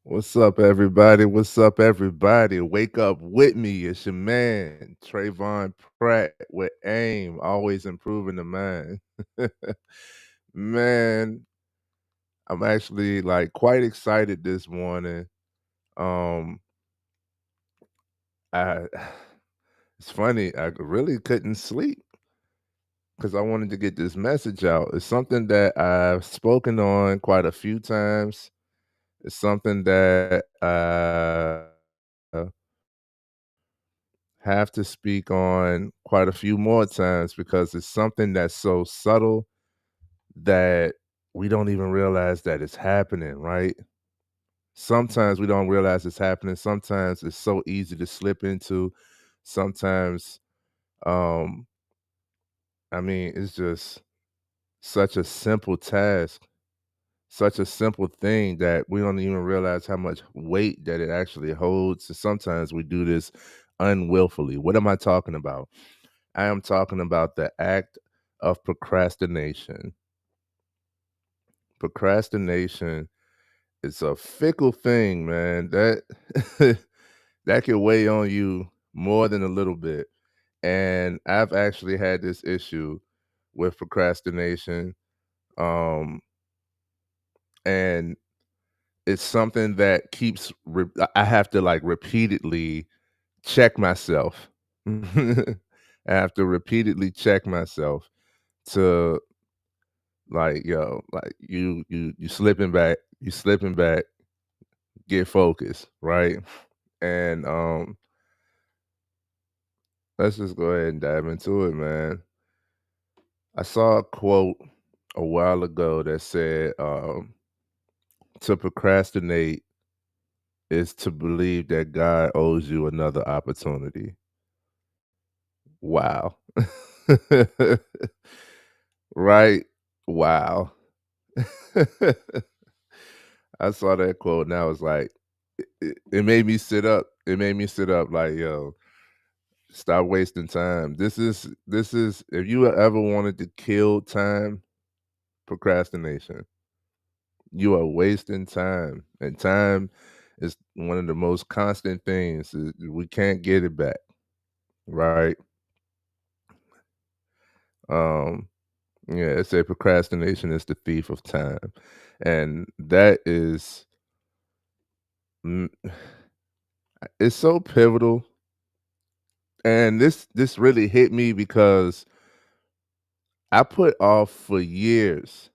What's up, everybody? What's up, everybody? Wake up with me. It's your man, Tresvon Pratt with AIM, always improving the mind. Man, I'm actually like quite excited this morning. Um, I it's funny, I really couldn't sleep because I wanted to get this message out. It's something that I've spoken on quite a few times. It's something that I have to speak on quite a few more times because it's something that's so subtle that we don't even realize that it's happening, right? Sometimes we don't realize it's happening. Sometimes it's so easy to slip into. Sometimes, um, I mean, it's just such a simple task, such a simple thing that we don't even realize how much weight that it actually holds. And sometimes we do this unwillfully. What am I talking about? I am talking about the act of procrastination. Procrastination is a fickle thing, man. That that can weigh on you more than a little bit. And I've actually had this issue with procrastination. Um, and it's something that I have to like repeatedly check myself. I have to repeatedly check myself to like, yo, like you slipping back, get focused, right? And let's just go ahead and dive into it, man. I saw a quote a while ago that said, to procrastinate is to believe that God owes you another opportunity. Wow. Right? Wow. I saw that quote and I was like, it made me sit up. It made me sit up like, yo, stop wasting time. This is if you ever wanted to kill time, procrastination. You are wasting time. And time is one of the most constant things. We can't get it back, right? Um, yeah, it said procrastination is the thief of time. And that is mm, it's so pivotal. And this really hit me because I put off for years.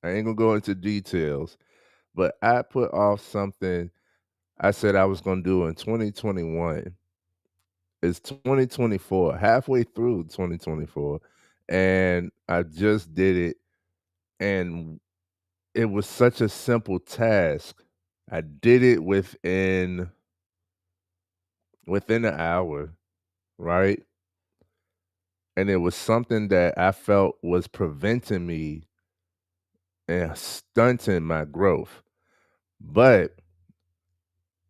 I ain't gonna go into details, but I put off something I said I was gonna do in 2021. It's 2024, halfway through 2024, and I just did it, and it was such a simple task. I did it within an hour, right? And it was something that I felt was preventing me and stunting my growth. But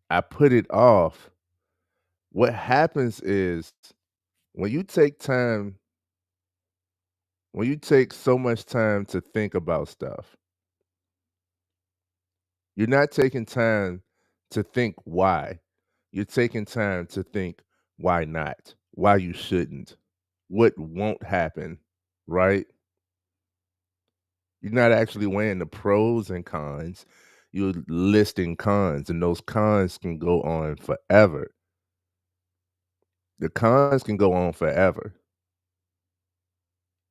I put it off. What happens is when you take time, when you take so much time to think about stuff, you're not taking time to think why. You're taking time to think why not, why you shouldn't, what won't happen, right? You're not actually weighing the pros and cons. You're listing cons, and those cons can go on forever. The cons can go on forever.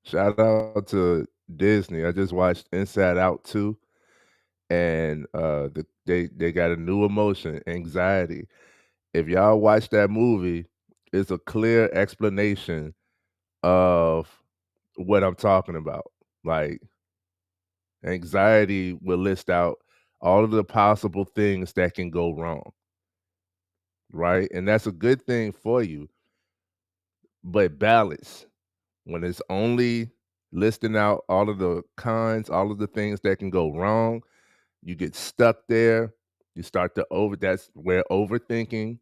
Shout out to Disney. I just watched Inside Out 2, and they got a new emotion, anxiety. If y'all watch that movie, it's a clear explanation of what I'm talking about. Like anxiety will list out all of the possible things that can go wrong, right? And that's a good thing for you, but balance when it's only listing out all of the cons, all of the things that can go wrong, you get stuck there. You start to that's where overthinking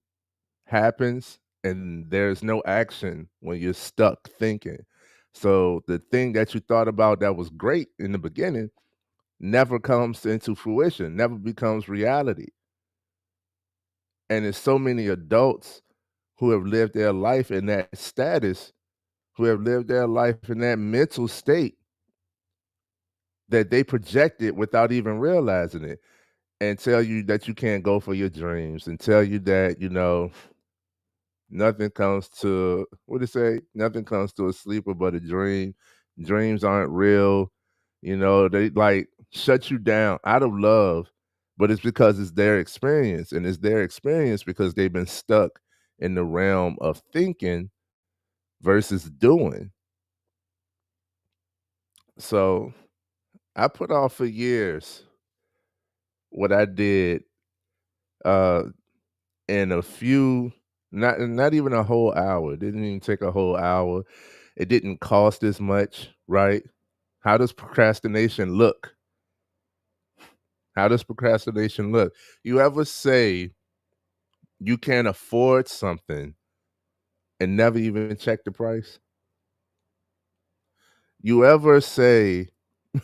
happens, and there's no action when you're stuck thinking. So the thing that you thought about that was great in the beginning, never comes into fruition, never becomes reality. And there's so many adults who have lived their life in that status, who have lived their life in that mental state that they project it without even realizing it, and tell you that you can't go for your dreams, and tell you that, nothing comes to what they say, nothing comes to a sleeper but a dream. Dreams aren't real. They like shut you down out of love, but it's because it's their experience, and it's their experience because they've been stuck in the realm of thinking versus doing. So I put off for years what I did uh in a few, not even a whole hour. It didn't even take a whole hour. It didn't cost as much, right? How does procrastination look? How does procrastination look? You ever say you can't afford something and never even check the price? You ever say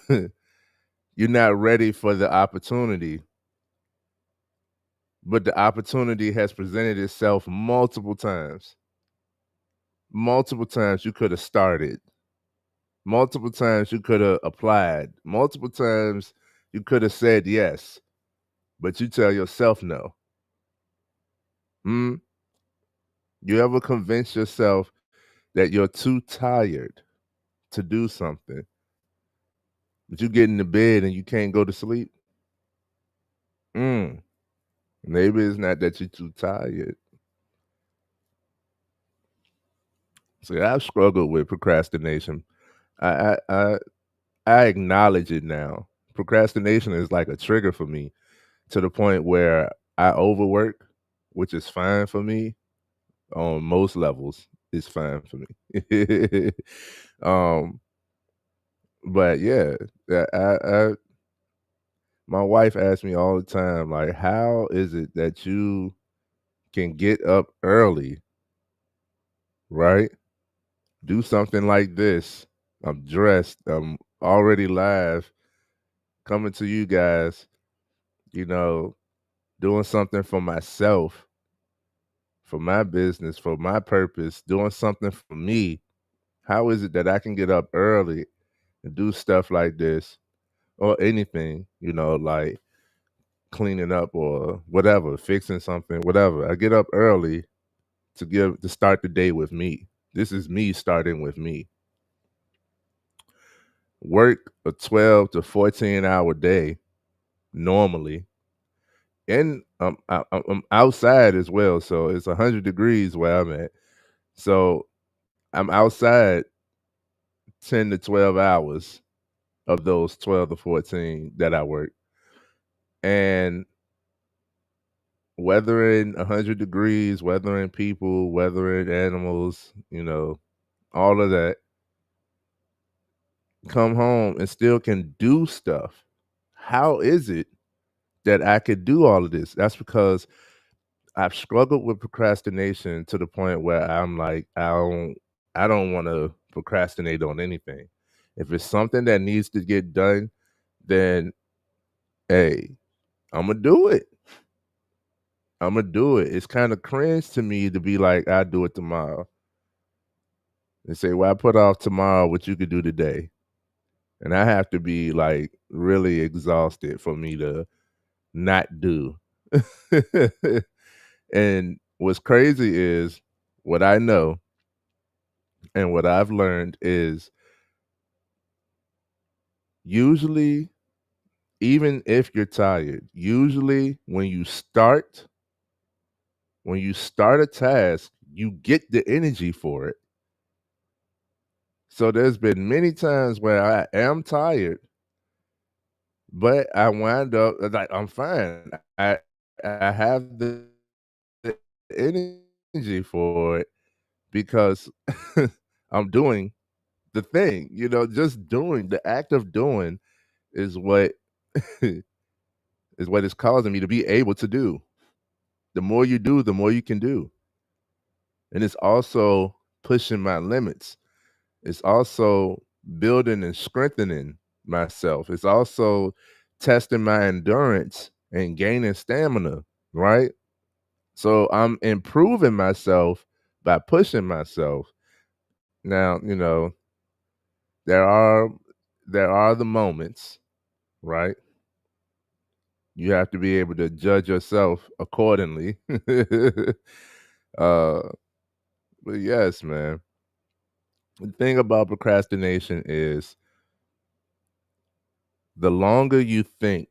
you're not ready for the opportunity, but the opportunity has presented itself multiple times? Multiple times you could have started. Multiple times you could have applied. Multiple times you could have said yes, but you tell yourself no. Hmm? You ever convince yourself that you're too tired to do something, but you get into bed and you can't go to sleep? Mm. Maybe it's not that you're too tired. See, I've struggled with procrastination. I I I, I acknowledge it now. Procrastination is like a trigger for me, to the point where I overwork, which is fine for me on most levels. It's fine for me. um, but yeah, my wife asks me all the time, like, how is it that you can get up early, right? Do something like this. I'm dressed. I'm already live, coming to you guys, you know, doing something for myself, for my business, for my purpose, doing something for me. How is it that I can get up early and do stuff like this or anything, like cleaning up or whatever, fixing something, whatever? I get up early to start the day with me. This is me starting with me. Work a 12 to 14-hour day normally. And I'm outside as well, so it's 100 degrees where I'm at. So I'm outside 10 to 12 hours of those 12 to 14 that I work. And weathering 100 degrees, weathering people, weathering animals, all of that, come home and still can do stuff. How is it that I could do all of this? That's because I've struggled with procrastination to the point where I'm like, I don't want to procrastinate on anything. If it's something that needs to get done, then hey, I'm gonna do it. I'm gonna do it. It's kind of cringe to me to be like, I'll do it tomorrow. And say, well, I put off tomorrow what you could do today. And I have to be like really exhausted for me to not do. And what's crazy is what I know and what I've learned is usually, even if you're tired, usually when you start a task, you get the energy for it. So there's been many times where I am tired, but I wind up like I'm fine. I have the energy for it because I'm doing the thing. Just doing the act of doing is what is what is causing me to be able to do. The more you do, the more you can do. And it's also pushing my limits. It's also building and strengthening myself. It's also testing my endurance and gaining stamina, right? So I'm improving myself by pushing myself. Now, there are there are the moments, right? You have to be able to judge yourself accordingly. uh but yes, man. The thing about procrastination is the longer you think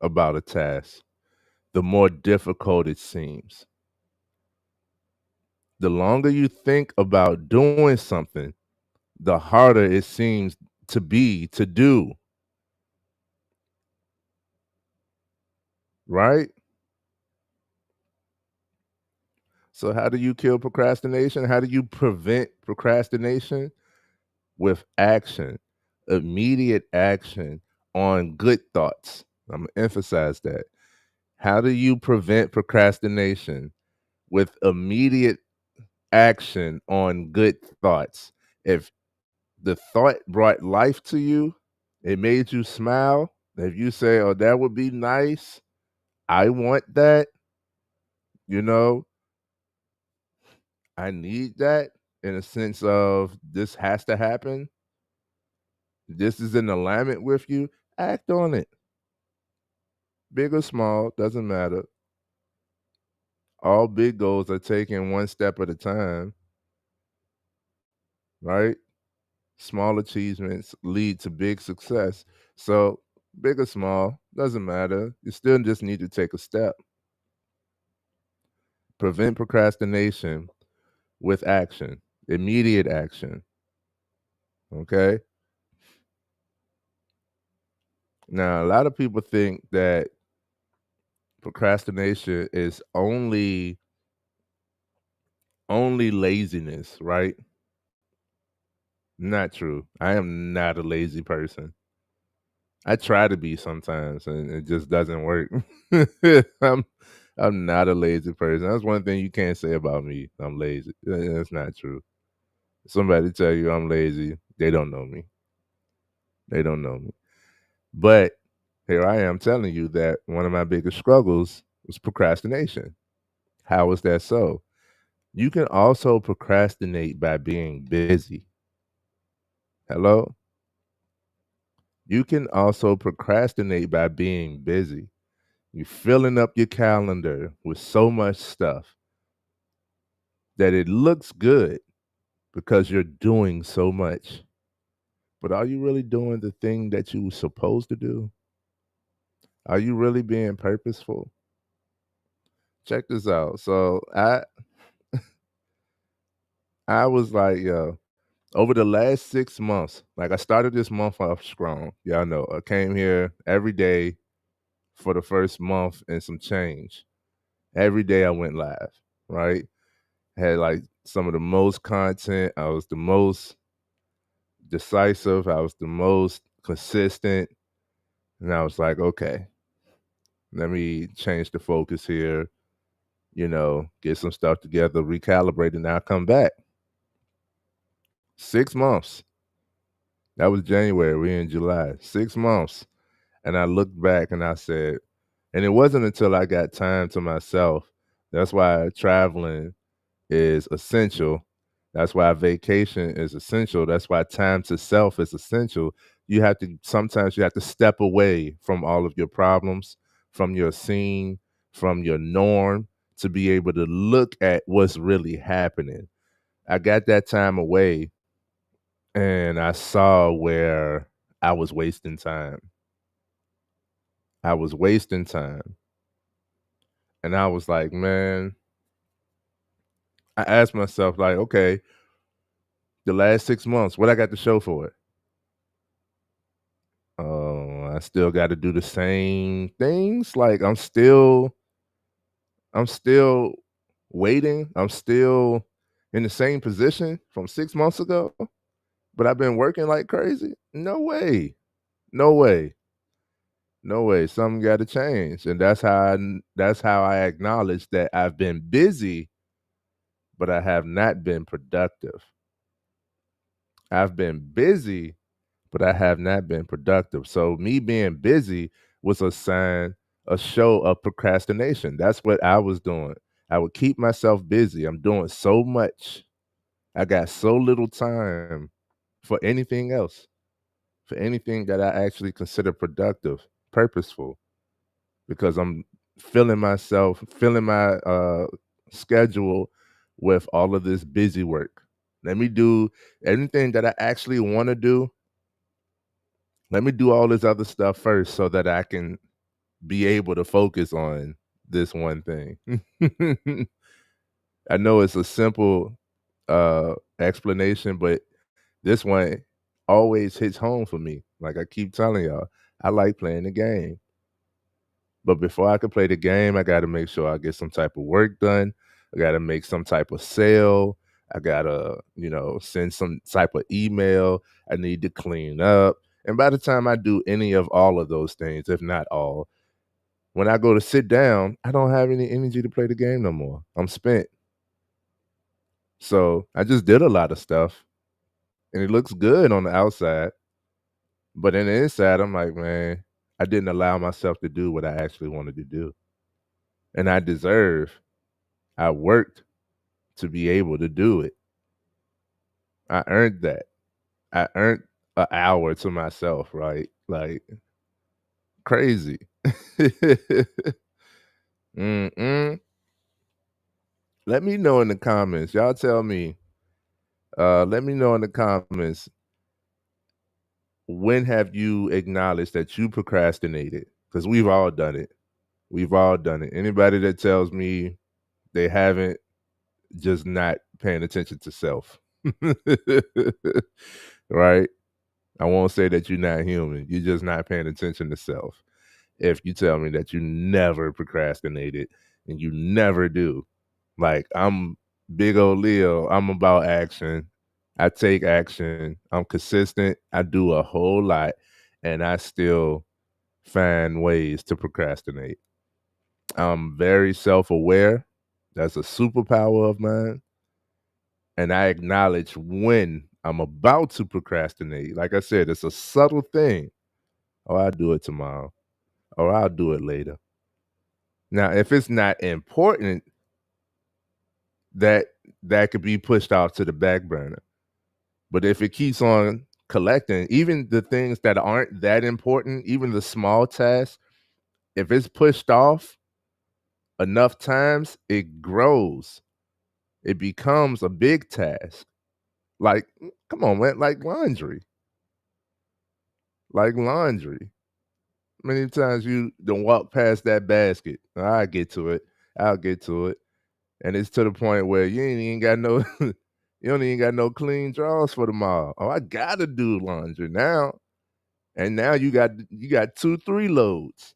about a task, the more difficult it seems. The longer you think about doing something, the harder it seems to be to do, right? So, how do you kill procrastination? How do you prevent procrastination? With action, immediate action on good thoughts. I'm gonna emphasize that. How do you prevent procrastination? With immediate action on good thoughts. If the thought brought life to you, it made you smile. If you say, "Oh, that would be nice. I want that," you know, I need that in a sense of this has to happen. This is in alignment with you. Act on it. Big or small, doesn't matter. All big goals are taken one step at a time, right? Small achievements lead to big success. So, big or small, doesn't matter. You still just need to take a step. Prevent procrastination with action, immediate action. Okay. Now, a lot of people think that procrastination is only laziness, right? Not true. I am not a lazy person. I try to be sometimes, and it just doesn't work. I'm I'm not a lazy person. That's one thing you can't say about me. I'm lazy. That's not true. Somebody tell you I'm lazy, they don't know me. They don't know me. But here I am telling you that one of my biggest struggles was procrastination. How is that so? You can also procrastinate by being busy. Hello? You can also procrastinate by being busy. You're filling up your calendar with so much stuff that it looks good because you're doing so much. But are you really doing the thing that you were supposed to do? Are you really being purposeful? Check this out. So I was like, yo, over the last 6 months, like I started this month off strong. Y'all know I came here every day for the first month and some change. Every day I went live, right? Had like some of the most content. I was the most decisive. I was the most consistent. And I was like, okay, let me change the focus here, get some stuff together, recalibrate, and now come back. 6 months. That was January. We're in July. 6 months. And I looked back and I said, and it wasn't until I got time to myself. That's why traveling is essential. That's why vacation is essential. That's why time to self is essential. Sometimes you have to step away from all of your problems, from your scene, from your norm to be able to look at what's really happening. I got that time away and I saw where I was wasting time. I was wasting time. And I was like, man, I asked myself, like, okay, the last 6 months, what I got to show for it? I still got to do the same things. Like I'm still waiting. I'm still in the same position from 6 months ago, but I've been working like crazy. No way. No way. No way. Something got to change. And that's how I acknowledge that I've been busy, but I have not been productive. I've been busy, but I have not been productive. So me being busy was a show of procrastination. That's what I was doing. I would keep myself busy. I'm doing so much. I got so little time for anything else, for anything that I actually consider productive, purposeful, because I'm filling my schedule with all of this busy work. Let me do anything that I actually want to do. Let me do all this other stuff first so that I can be able to focus on this one thing. I know it's a simple explanation, but this one always hits home for me. Like I keep telling y'all, I like playing the game. But before I can play the game, I got to make sure I get some type of work done. I got to make some type of sale. I got to, send some type of email. I need to clean up. And by the time I do any of all of those things, if not all, when I go to sit down, I don't have any energy to play the game no more. I'm spent. So I just did a lot of stuff and it looks good on the outside. But in the inside, I'm like, man, I didn't allow myself to do what I actually wanted to do. And I worked to be able to do it. I earned that. I earned an hour to myself, right? Like crazy. Mm-mm. Let me know in the comments. Y'all tell me. Let me know in the comments, when have you acknowledged that you procrastinated? Because we've all done it. We've all done it. Anybody that tells me they haven't, just not paying attention to self. Right? I won't say that you're not human. You're just not paying attention to self. If you tell me that you never procrastinated and you never do, like I'm big old Leo, I'm about action. I take action. I'm consistent. I do a whole lot and I still find ways to procrastinate. I'm very self aware. That's a superpower of mine. And I acknowledge when I'm about to procrastinate. Like I said, it's a subtle thing. Oh, I'll do it tomorrow. Or I'll do it later. Now, if it's not important, that that could be pushed off to the back burner. But if it keeps on collecting, even the things that aren't that important, even the small tasks, if it's pushed off enough times, it grows. It becomes a big task. Like, come on, man, like laundry. Like laundry. Many times you don't walk past that basket. I'll get to it. I'll get to it. And it's to the point where you ain't even got no you don't even got no clean drawers for tomorrow. Oh, I gotta do laundry now. And now you got 2, 3 loads.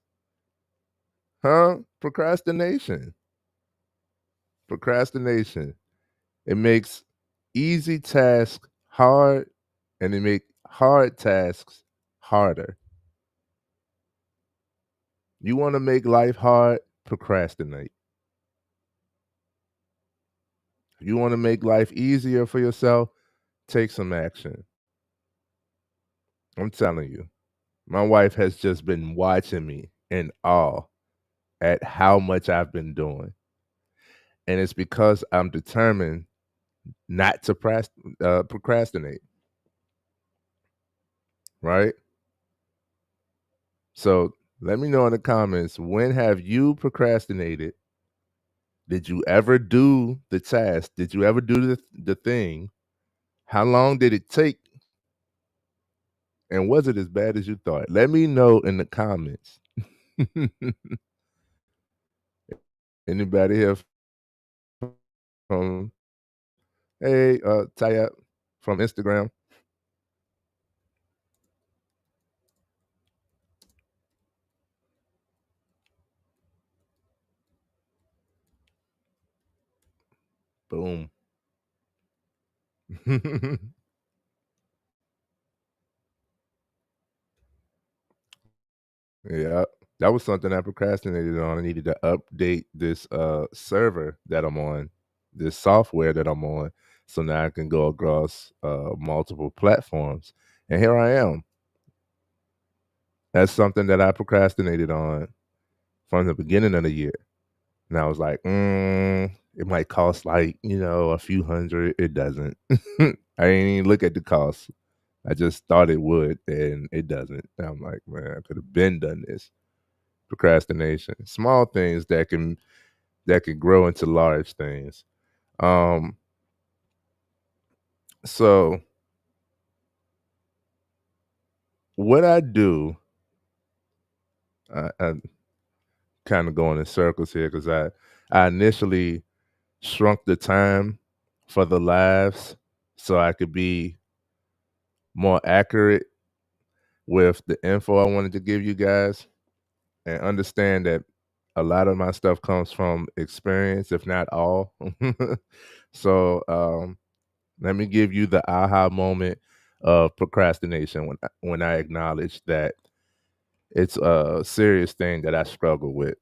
Huh? Procrastination. Procrastination. It makes easy tasks hard and it make hard tasks harder. You want to make life hard? Procrastinate. You want to make life easier for yourself? Take some action. I'm telling you. My wife has just been watching me in awe at how much I've been doing. And it's because I'm determined not to procrastinate, right? So let me know in the comments, when have you procrastinated? Did you ever do the task? Did you ever do the thing? How long did it take? And was it as bad as you thought? Let me know in the comments. Anybody here from, hey, Taya from Instagram? Boom. Yeah, that was something I procrastinated on. I needed to update this server that I'm on, this software that I'm on, so now I can go across multiple platforms. And here I am. That's something that I procrastinated on from the beginning of the year. And I was like, it might cost like, a few hundred. It doesn't. I didn't even look at the cost. I just thought it would, and it doesn't. And I'm like, man, I could have been done this. Procrastination. Small things that can grow into large things. Um, so what I do, I'm kind of going in circles here because I initially shrunk the time for the lives so I could be more accurate with the info I wanted to give you guys and understand that a lot of my stuff comes from experience, if not all. So let me give you the aha moment of procrastination when I acknowledge that it's a serious thing that I struggle with.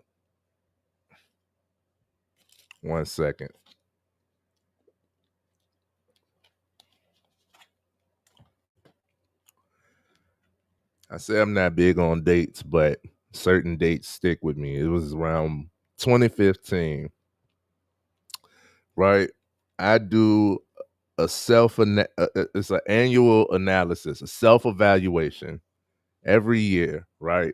1 second. I say I'm not big on dates, but certain dates stick with me. It was around 2015, right? I do it's an annual analysis, a self evaluation every year, right?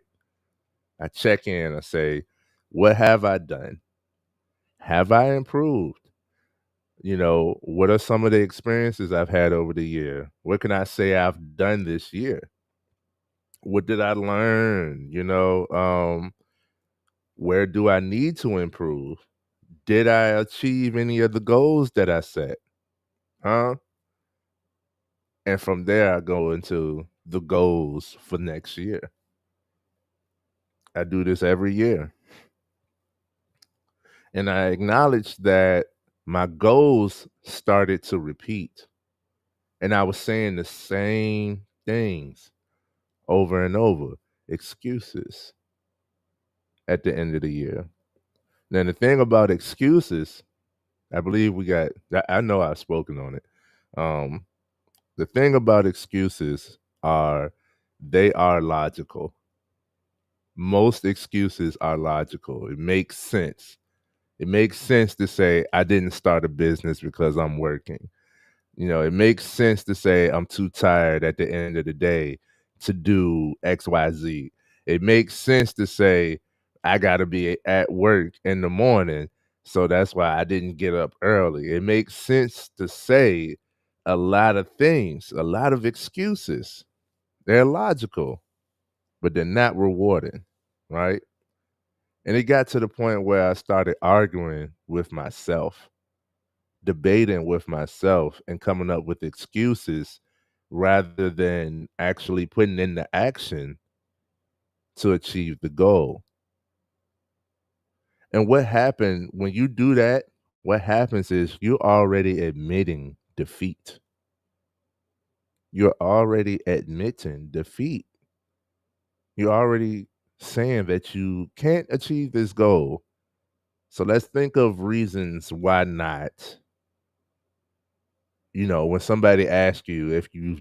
I check in. I say, what have I done? Have I improved? What are some of the experiences I've had over the year? What can I say I've done this year? What did I learn? Where do I need to improve? Did I achieve any of the goals that I set? Huh? And from there, I go into the goals for next year. I do this every year. And I acknowledge that my goals started to repeat. And I was saying the same things over and over, excuses at the end of the year. Now, the thing about excuses, I believe I know I've spoken on it. Um, the thing about excuses are they are logical. Most excuses are logical. It makes sense. It makes sense to say, I didn't start a business because I'm working. It makes sense to say I'm too tired at the end of the day to do XYZ. It makes sense to say I got to be at work in the morning, so that's why I didn't get up early. It makes sense to say a lot of things, a lot of excuses. They're logical, but they're not rewarding, right? And it got to the point where I started arguing with myself, debating with myself and coming up with excuses rather than actually putting in the action to achieve the goal. And what happened when you do that, what happens is you're already admitting defeat. You're already admitting defeat. You're already saying that you can't achieve this goal. So let's think of reasons why not. When somebody asks you if you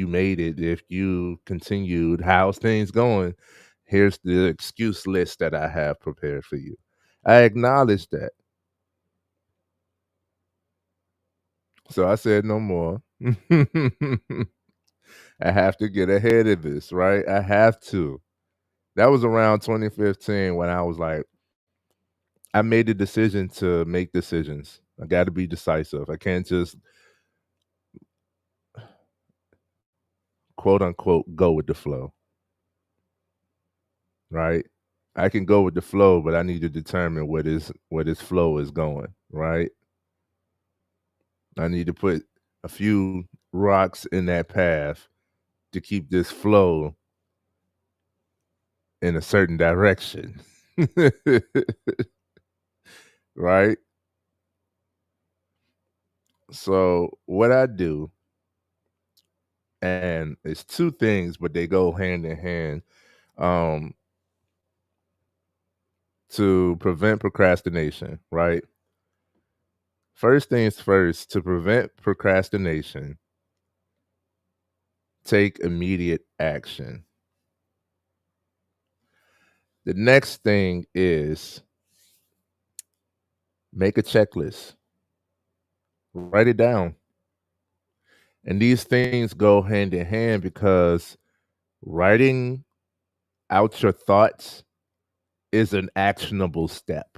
made it, if you continued, how's things going? Here's the excuse list that I have prepared for you. I acknowledge that. So I said no more. I have to get ahead of this, right? I have to. That was around 2015 when I was like, I made the decision to make decisions. I got to be decisive. I can't just quote unquote go with the flow, right? I can go with the flow, but I need to determine where this flow is going, right? I need to put a few rocks in that path to keep this flow in a certain direction. Right? So what I do, and it's two things, but they go hand in hand, um, to prevent procrastination, right? First things first, to prevent procrastination, take immediate action. The next thing is make a checklist. Write it down. And these things go hand in hand because writing out your thoughts is an actionable step.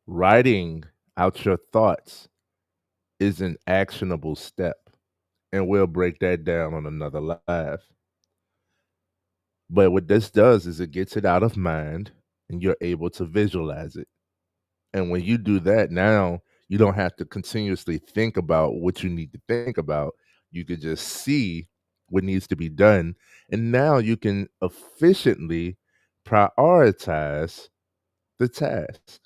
Writing out your thoughts is an actionable step. And we'll break that down on another live. But what this does is it gets it out of mind and you're able to visualize it. And when you do that, now you don't have to continuously think about what you need to think about. You could just see what needs to be done. And now you can efficiently prioritize the task.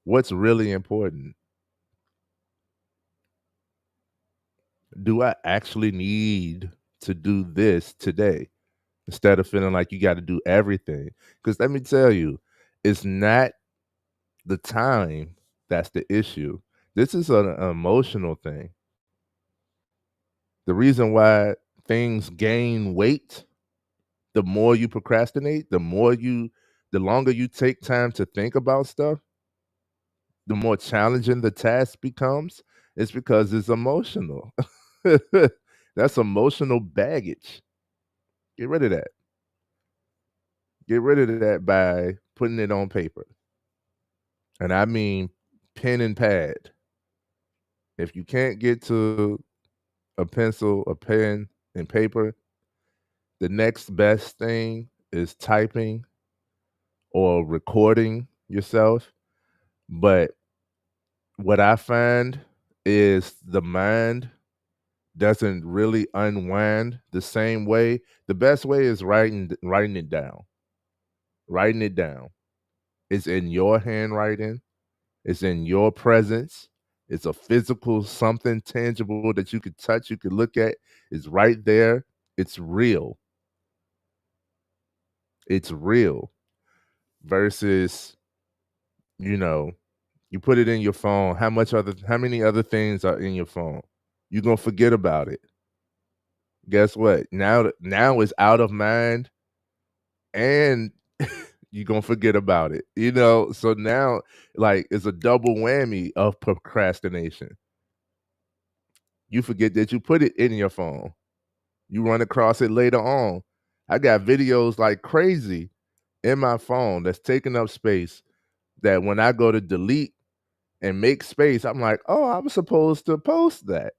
What's really important? Do I actually need to do this today? Instead of feeling like you got to do everything. Because let me tell you, it's not the time that's the issue. This is an emotional thing. The reason why things gain weight, the more you procrastinate, the longer you take time to think about stuff, the more challenging the task becomes. It's because it's emotional. That's emotional baggage. Get rid of that. Get rid of that by putting it on paper. And I mean pen and pad. If you can't get to a pencil, a pen, and paper, the next best thing is typing or recording yourself. But what I find is the mind doesn't really unwind the same way. The best way is writing it down. Writing it down. It's in your handwriting. It's in your presence. It's a physical something tangible that you could touch, you could look at. It's right there. It's real. It's real versus, you know, you put it in your phone. How many other things are in your phone? You're gonna forget about it. Guess what? Now it's out of mind and you're gonna forget about it. So now like it's a double whammy of procrastination. You forget that you put it in your phone. You run across it later on. I got videos like crazy in my phone that's taking up space that when I go to delete and make space, I'm like, oh, I was supposed to post that.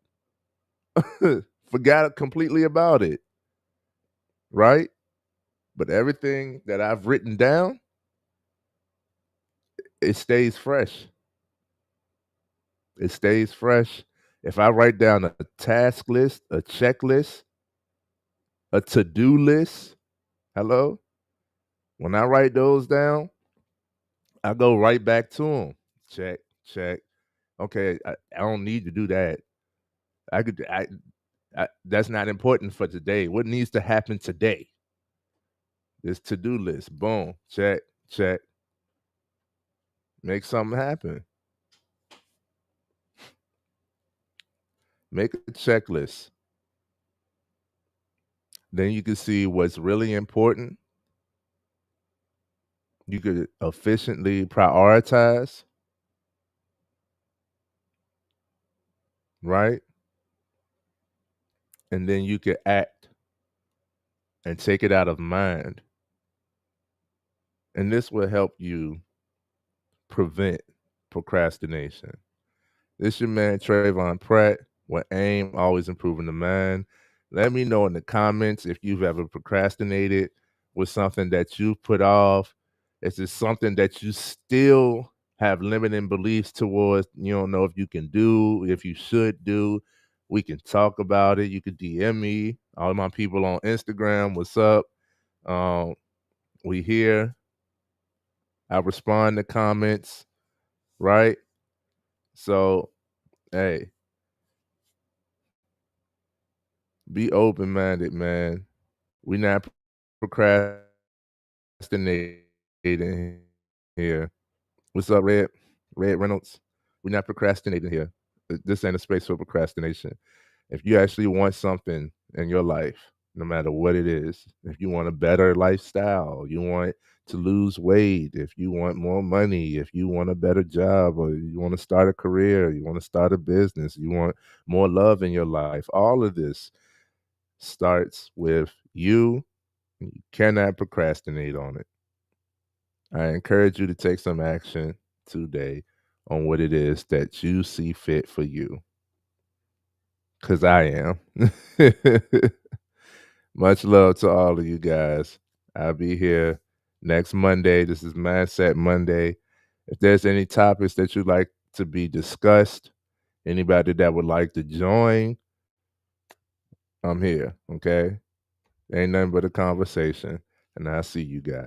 Forgot completely about it. Right? But everything that I've written down, it stays fresh. It stays fresh. If I write down a task list, a checklist, a to-do list, hello? When I write those down, I go right back to them. Check, check. Okay, I don't need to do that. I could I that's not important for today. What needs to happen today? This to-do list. Boom. Check, check. Make something happen. Make a checklist. Then you can see what's really important. You could efficiently prioritize, right? And then you could act and take it out of mind. And this will help you prevent procrastination. This your man Tresvon Pratt with AIM, always improving the mind. Let me know in the comments if you've ever procrastinated with something that you've put off. Is it something that you still have limiting beliefs towards? You don't know if you can do, if you should do. We can talk about it. You could DM me. All my people on Instagram, what's up? We here. I respond to comments, right? So, hey, be open minded, man. We not procrastinating here. What's up, Red? Red Reynolds? We're not procrastinating here. This ain't a space for procrastination. If you actually want something in your life, no matter what it is. If you want a better lifestyle, you want to lose weight, if you want more money, if you want a better job, or you want to start a career, you want to start a business, you want more love in your life, all of this starts with you. You cannot procrastinate on it. I encourage you to take some action today on what it is that you see fit for you, because I am. Much love to all of you guys. I'll be here next Monday. This is Mindset Monday. If there's any topics that you'd like to be discussed, anybody that would like to join, I'm here. Okay. Ain't nothing but a conversation. And I'll see you guys.